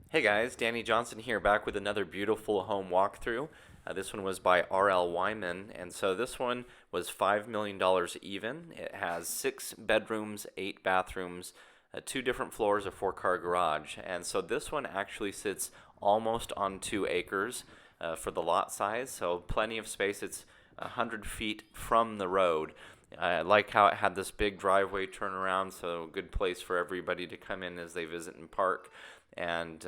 Hey guys, Danny Johnson here, back with another beautiful home walkthrough. This one was by R.L. Wyman, and so this one was $5 million even. It has 6 bedrooms, 8 bathrooms, 2 different floors, a 4-car garage, and so this one actually sits almost on 2 acres for the lot size, so plenty of space. It's 100 feet from the road. I like how it had this big driveway turnaround, so good place for everybody to come in as they visit and park. And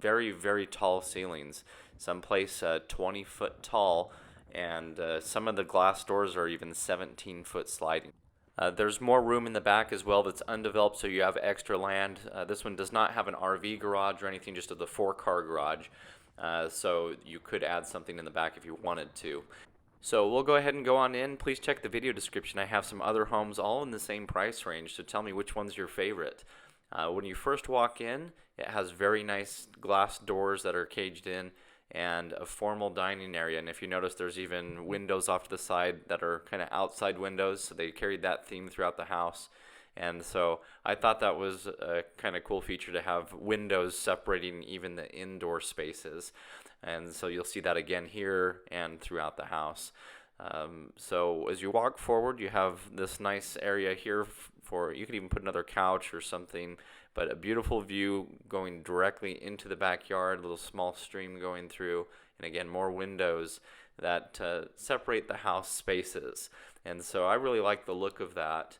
very, very tall ceilings. Someplace 20 foot tall, and some of the glass doors are even 17-foot sliding. There's more room in the back as well that's undeveloped, so you have extra land. This one does not have an RV garage or anything, just the 4-car garage. So you could add something in the back if you wanted to. So we'll go ahead and go on in. Please check the video description. I have some other homes all in the same price range, so tell me which one's your favorite. When you first walk in, it has very nice glass doors that are caged in and a formal dining area. And if you notice, there's even windows off to the side that are kind of outside windows, so they carried that theme throughout the house. And so I thought that was a kind of cool feature to have windows separating even the indoor spaces. And so you'll see that again here and throughout the house. So as you walk forward, you have this nice area here for, you could even put another couch or something, but a beautiful view going directly into the backyard, a little small stream going through, and again, more windows that separate the house spaces. And so I really like the look of that.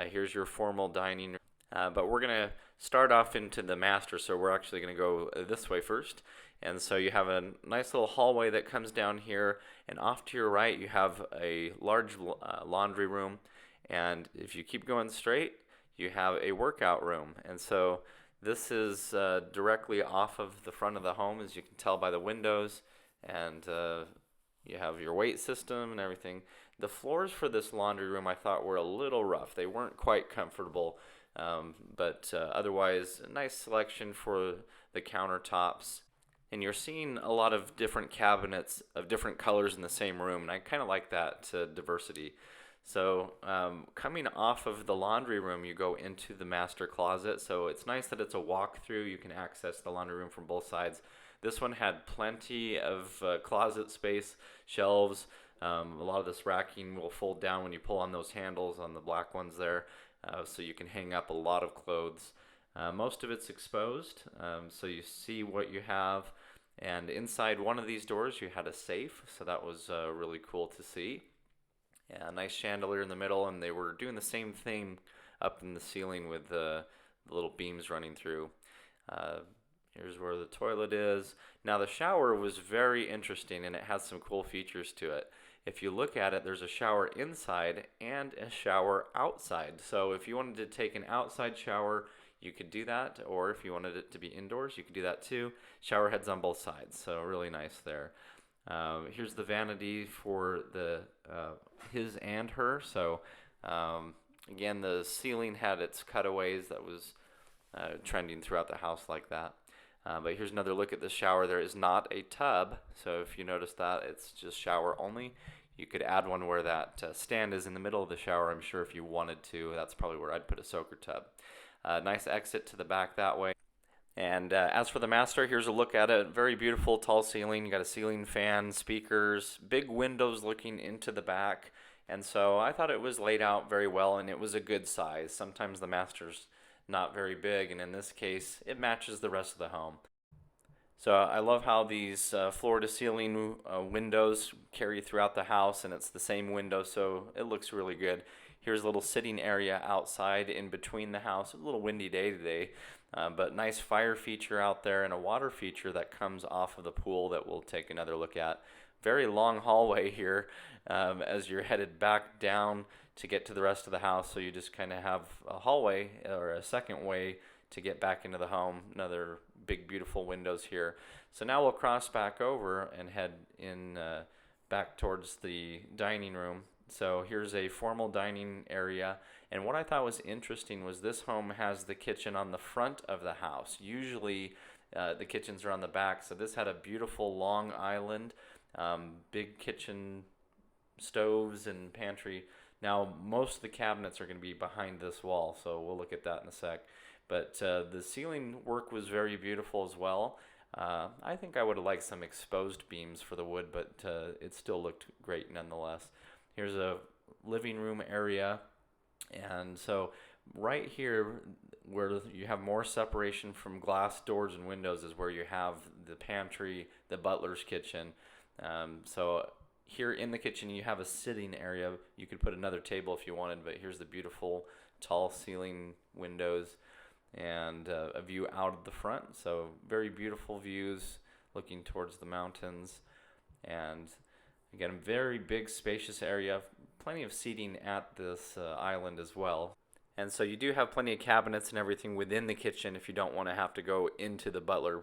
Here's your formal dining room. But we're going to start off into the master, so we're actually going to go this way first. And so you have a nice little hallway that comes down here, and off to your right you have a large laundry room, and if you keep going straight you have a workout room. And so this is directly off of the front of the home, as you can tell by the windows, and you have your weight system and everything. The floors for this laundry room I thought were a little rough. They weren't quite comfortable, but otherwise a nice selection for the countertops. And you're seeing a lot of different cabinets of different colors in the same room, and I kind of like that diversity. So coming off of the laundry room, you go into the master closet. So it's nice that it's a walkthrough. You can access the laundry room from both sides. This one had plenty of closet space, shelves. A lot of this racking will fold down when you pull on those handles on the black ones there, so you can hang up a lot of clothes. Most of it's exposed, so you see what you have. And inside one of these doors you had a safe, so that was really cool to see. Yeah, a nice chandelier in the middle, and they were doing the same thing up in the ceiling with the little beams running through. Here's where the toilet is. Now the shower was very interesting, and it has some cool features to it. If you look at it, there's a shower inside and a shower outside. So if you wanted to take an outside shower, you could do that, or if you wanted it to be indoors, you could do that too. Shower heads on both sides, so really nice there. Here's the vanity for the his and her. So again, the ceiling had its cutaways that was trending throughout the house like that. But here's another look at the shower. There is not a tub, so if you notice that, it's just shower only. You could add one where that stand is in the middle of the shower, I'm sure, if you wanted to. That's probably where I'd put a soaker tub. Nice exit to the back that way. And as for the master, here's a look at it. Very beautiful tall ceiling. You got a ceiling fan, speakers, big windows looking into the back. And so I thought it was laid out very well, and it was a good size. Sometimes the master's not very big, and in this case it matches the rest of the home. So I love how these floor to ceiling windows carry throughout the house, and it's the same window, so it looks really good. Here's a little sitting area outside in between the house. A little windy day today, but nice fire feature out there and a water feature that comes off of the pool that we'll take another look at. Very long hallway here as you're headed back down to get to the rest of the house, so you just kind of have a hallway or a second way to get back into the home. Another big beautiful windows here. So now we'll cross back over and head in back towards the dining room. So here's a formal dining area, and what I thought was interesting was this home has the kitchen on the front of the house. Usually the kitchens are on the back, so this had a beautiful long island, big kitchen stoves and pantry. Now most of the cabinets are going to be behind this wall, so we'll look at that in a sec. But the ceiling work was very beautiful as well. I think I would have liked some exposed beams for the wood, but it still looked great nonetheless. Here's a living room area, and so right here where you have more separation from glass doors and windows is where you have the pantry, the butler's kitchen. So here in the kitchen you have a sitting area. You could put another table if you wanted, but here's the beautiful tall ceiling windows and a view out of the front. So very beautiful views looking towards the mountains. And again, a very big spacious area, plenty of seating at this island as well. And so you do have plenty of cabinets and everything within the kitchen if you don't want to have to go into the butler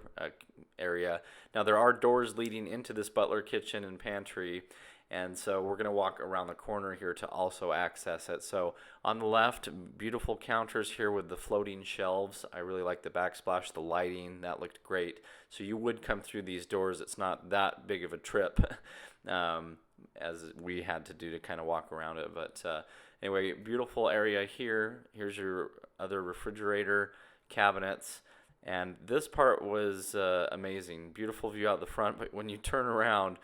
area. Now there are doors leading into this butler kitchen and pantry, and so we're going to walk around the corner here to also access it. So on the left, beautiful counters here with the floating shelves. I really like the backsplash, the lighting, that looked great. So you would come through these doors. It's not that big of a trip as we had to do to kind of walk around it, but anyway, beautiful area here. Here's your other refrigerator cabinets. And this part was amazing. Beautiful view out the front, but when you turn around,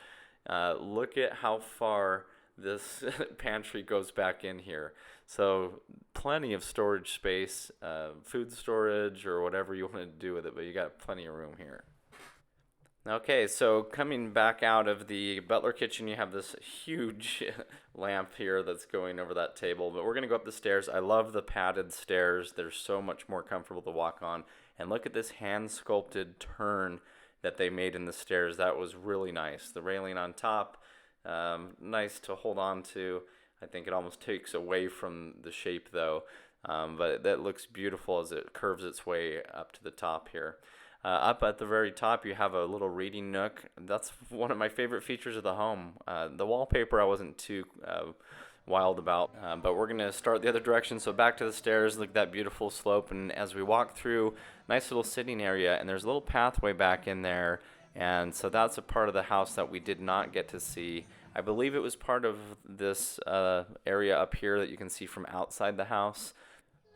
look at how far this pantry goes back in here. So plenty of storage space, food storage or whatever you want to do with it, but you got plenty of room here. Okay, so coming back out of the butler kitchen, you have this huge lamp here that's going over that table, but we're going to go up the stairs. I love the padded stairs. They're so much more comfortable to walk on. And look at this hand-sculpted turn that they made in the stairs. That was really nice. The railing on top, nice to hold on to. I think it almost takes away from the shape though, but that looks beautiful as it curves its way up to the top here. Up at the very top, you have a little reading nook. That's one of my favorite features of the home. The wallpaper I wasn't too wild about, but we're going to start the other direction. So back to the stairs, look at that beautiful slope. And as we walk through, nice little sitting area, and there's a little pathway back in there. And so that's a part of the house that we did not get to see. I believe it was part of this area up here that you can see from outside the house.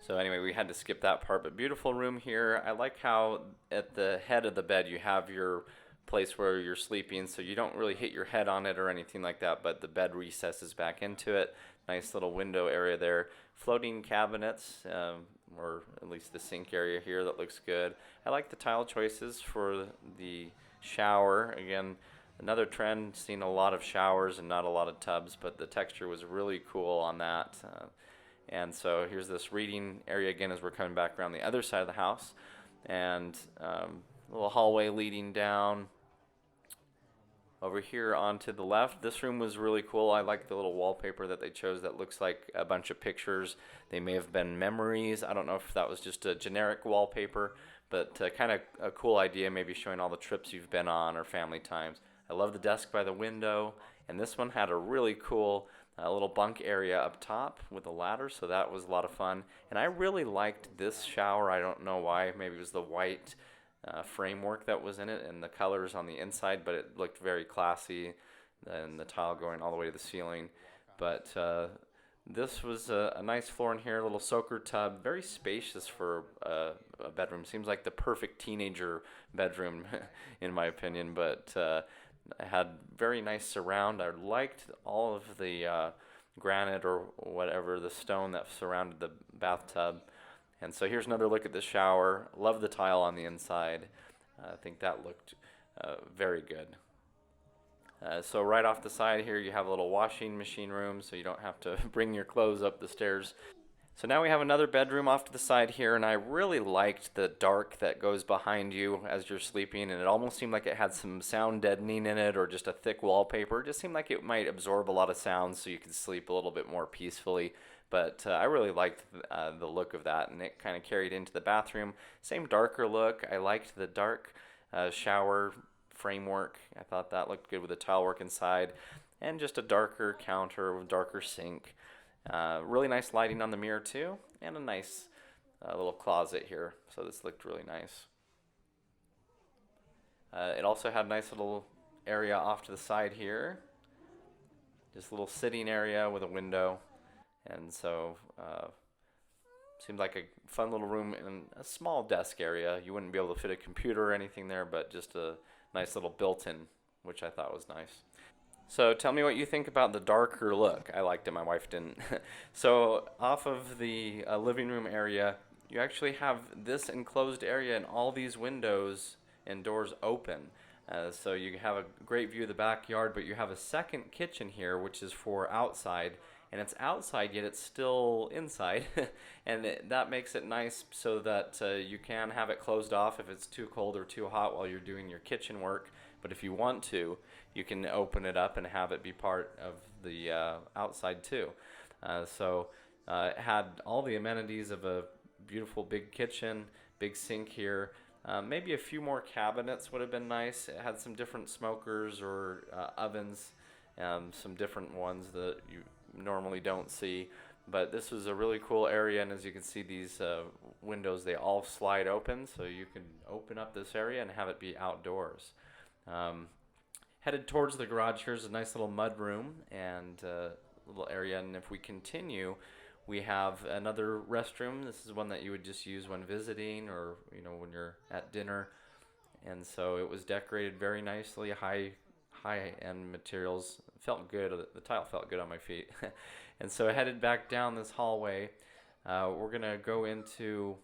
So anyway, we had to skip that part, but beautiful room here. I like how at the head of the bed you have your place where you're sleeping, so you don't really hit your head on it or anything like that, but the bed recesses back into it. Nice little window area there. Floating cabinets, or at least the sink area here, that looks good. I like the tile choices for the shower. Again, another trend, seen a lot of showers and not a lot of tubs, but the texture was really cool on that. And so here's this reading area again as we're coming back around the other side of the house. And a little hallway leading down. Over here onto the left, this room was really cool. I like the little wallpaper that they chose that looks like a bunch of pictures. They may have been memories. I don't know if that was just a generic wallpaper, but kind of a cool idea, maybe showing all the trips you've been on or family times. I love the desk by the window. And this one had a really cool a little bunk area up top with a ladder, so that was a lot of fun. And I really liked this shower. I don't know why. Maybe it was the white framework that was in it and the colors on the inside, but it looked very classy, and the tile going all the way to the ceiling. But this was a nice floor in here, a little soaker tub, very spacious for a bedroom. Seems like the perfect teenager bedroom in my opinion, but it had very nice surround. I liked all of the granite or whatever, the stone that surrounded the bathtub. And so here's another look at the shower. Love the tile on the inside. I think that looked very good. So right off the side here, you have a little washing machine room, so you don't have to bring your clothes up the stairs. So now we have another bedroom off to the side here, and I really liked the dark that goes behind you as you're sleeping, and it almost seemed like it had some sound deadening in it or just a thick wallpaper. It just seemed like it might absorb a lot of sound so you could sleep a little bit more peacefully. But I really liked the look of that, and it kind of carried into the bathroom. Same darker look. I liked the dark shower framework. I thought that looked good with the tile work inside, and just a darker counter with darker sink. Really nice lighting on the mirror too, and a nice little closet here, so this looked really nice. It also had a nice little area off to the side here, just a little sitting area with a window, and so Seemed like a fun little room in a small desk area. You wouldn't be able to fit a computer or anything there, but just a nice little built-in, which I thought was nice. So tell me what you think about the darker look. I liked it, my wife didn't. So off of the living room area, you actually have this enclosed area and all these windows and doors open. So you have a great view of the backyard, but you have a second kitchen here, which is for outside. And it's outside, yet it's still inside. And that makes it nice so that you can have it closed off if it's too cold or too hot while you're doing your kitchen work. But if you want to, you can open it up and have it be part of the outside too. It had all the amenities of a beautiful big kitchen, big sink here. Maybe a few more cabinets would have been nice. It had some different smokers or ovens, some different ones that you normally don't see. But this was a really cool area, and as you can see, these windows, they all slide open, so you can open up this area and have it be outdoors. Headed towards the garage, here's a nice little mud room and little area, and if we continue, we have another restroom. This is one that you would just use when visiting or when you're at dinner. And so it was decorated very nicely, high-end materials. It felt good. The tile felt good on my feet. And so I headed back down this hallway. We're going to go into,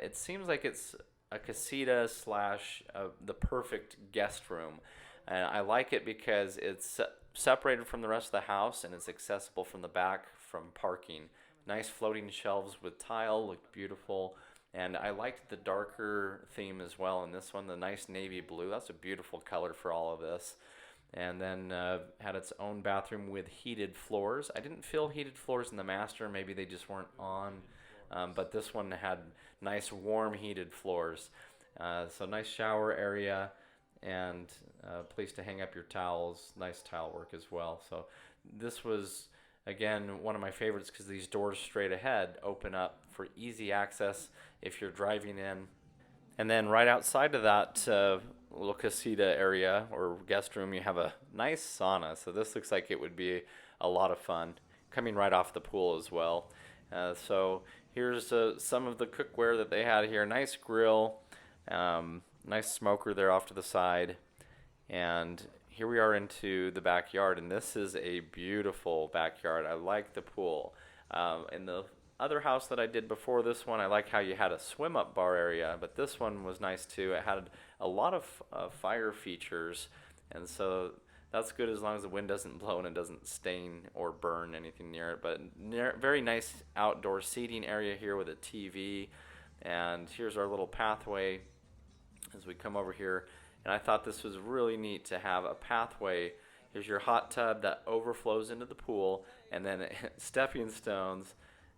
it seems like it's a casita slash the perfect guest room. And I like it because it's separated from the rest of the house and it's accessible from the back from parking. Nice floating shelves with tile, looked beautiful. And I liked the darker theme as well in this one, the nice navy blue. That's a beautiful color for all of this. And then had its own bathroom with heated floors. I didn't feel heated floors in the master. Maybe they just weren't on. But this one had nice warm heated floors. So nice shower area and place to hang up your towels. Nice towel work as well. So this was, again, one of my favorites because these doors straight ahead open up for easy access if you're driving in. And then right outside of that little casita area or guest room, you have a nice sauna. So this looks like it would be a lot of fun, coming right off the pool as well. So here's some of the cookware that they had here. Nice grill, nice smoker there off to the side. And here we are into the backyard, and this is a beautiful backyard. I like the pool. In the other house that I did before this one, I like how you had a swim-up bar area, but this one was nice too. It had a lot of fire features, and so that's good as long as the wind doesn't blow and it doesn't stain or burn anything near it. But very nice outdoor seating area here with a TV, and here's our little pathway as we come over here. And I thought this was really neat to have a pathway. Here's your hot tub that overflows into the pool, and then stepping stones.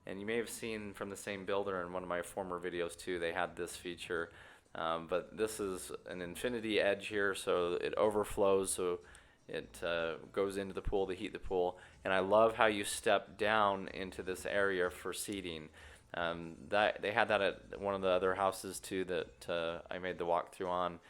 And you may have seen from the same builder in one of my former videos too, they had this feature. But this is an infinity edge here, so it overflows, so it goes into the pool to heat the pool. And I love how you step down into this area for seating. They had that at one of the other houses too that I made the walkthrough on.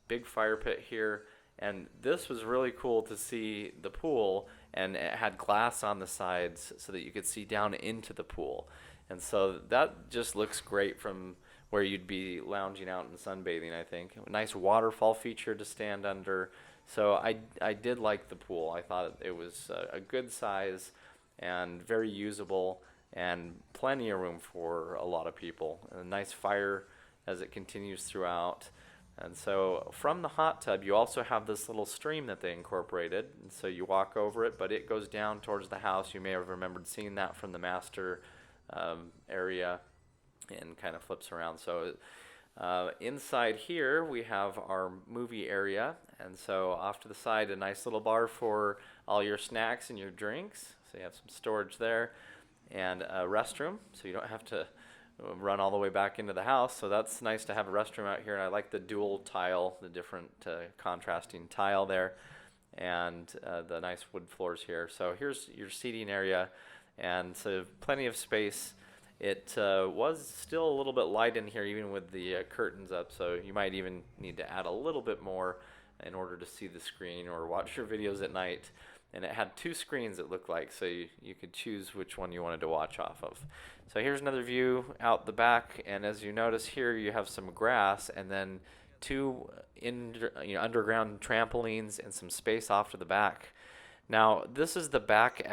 Big fire pit here, and this was really cool to see the pool, and it had glass on the sides so that you could see down into the pool. And so that just looks great from where you'd be lounging out and sunbathing, I think. A nice waterfall feature to stand under. So I did like the pool. I thought it was a good size and very usable and plenty of room for a lot of people. A nice fire as it continues throughout. And so from the hot tub, you also have this little stream that they incorporated. And so you walk over it, but it goes down towards the house. You may have remembered seeing that from the master area and kind of flips around. So inside here, we have our movie area. And so off to the side, a nice little bar for all your snacks and your drinks. So you have some storage there and a restroom, so you don't have to run all the way back into the house. So that's nice to have a restroom out here. And I like the dual tile, the different contrasting tile there, and the nice wood floors here. So here's your seating area, and so plenty of space. It was still a little bit light in here even with the curtains up, so you might even need to add a little bit more in order to see the screen or watch your videos at night. and it had two screens, it looked like, so you could choose which one you wanted to watch off of. So here's another view out the back, and as you notice here, you have some grass and then two underground trampolines and some space off to the back. Now, this is the back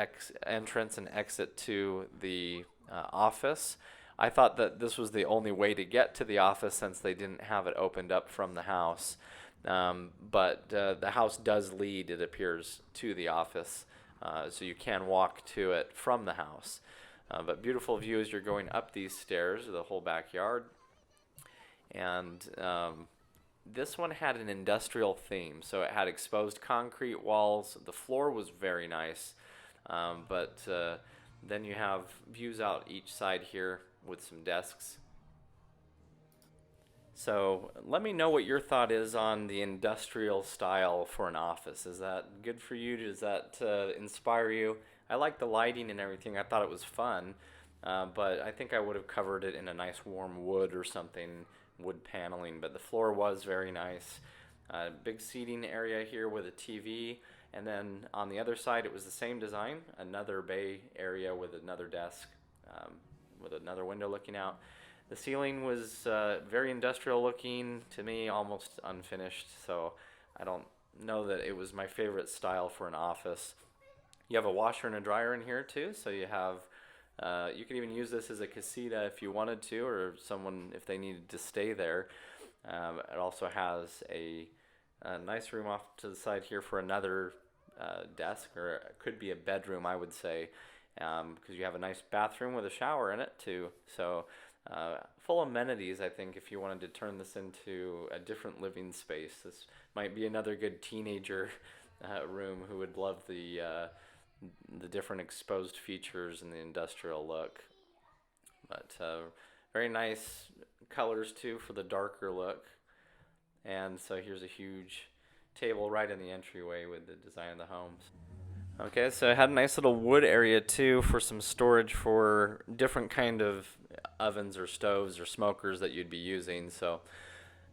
entrance and exit to the office. I thought that this was the only way to get to the office since they didn't have it opened up from the house. But the house does lead, it appears, to the office, so you can walk to it from the house. But beautiful view as you're going up these stairs, the whole backyard. And this one had an industrial theme, so it had exposed concrete walls. The floor was very nice, but then you have views out each side here with some desks. So let me know what your thought is on the industrial style for an office. Is that good for you? Does that inspire you? I like the lighting and everything. I thought it was fun, but I think I would have covered it in a nice warm wood or something, wood paneling, but the floor was very nice. Big seating area here with a TV, and then on the other side it was the same design, another bay area with another desk, with another window looking out. The ceiling was very industrial looking to me, almost unfinished, so I don't know that it was my favorite style for an office. You have a washer and a dryer in here too, so you have you could even use this as a casita if you wanted to, or someone if they needed to stay there. It also has a nice room off to the side here for another desk, or it could be a bedroom, I would say, because you have a nice bathroom with a shower in it too. So full amenities, I think, if you wanted to turn this into a different living space. This might be another good teenager room who would love the different exposed features and the industrial look. But very nice colors too for the darker look. And so here's a huge table right in the entryway with the design of the homes. Okay, so it had a nice little wood area too for some storage for different kind of ovens or stoves or smokers that you'd be using. So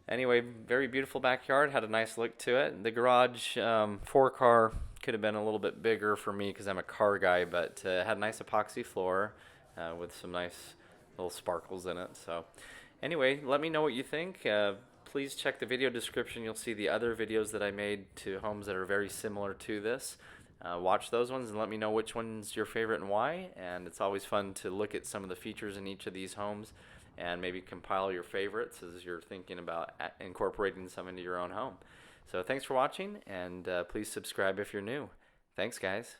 anyway, very beautiful backyard, had a nice look to it. The garage, 4-car, could have been a little bit bigger for me because I'm a car guy, but had a nice epoxy floor with some nice little sparkles in it. So anyway, let me know what you think. Please check the video description. You'll see the other videos that I made to homes that are very similar to this. Watch those ones and let me know which one's your favorite and why. And it's always fun to look at some of the features in each of these homes and maybe compile your favorites as you're thinking about incorporating some into your own home. So thanks for watching, and please subscribe if you're new. Thanks, guys.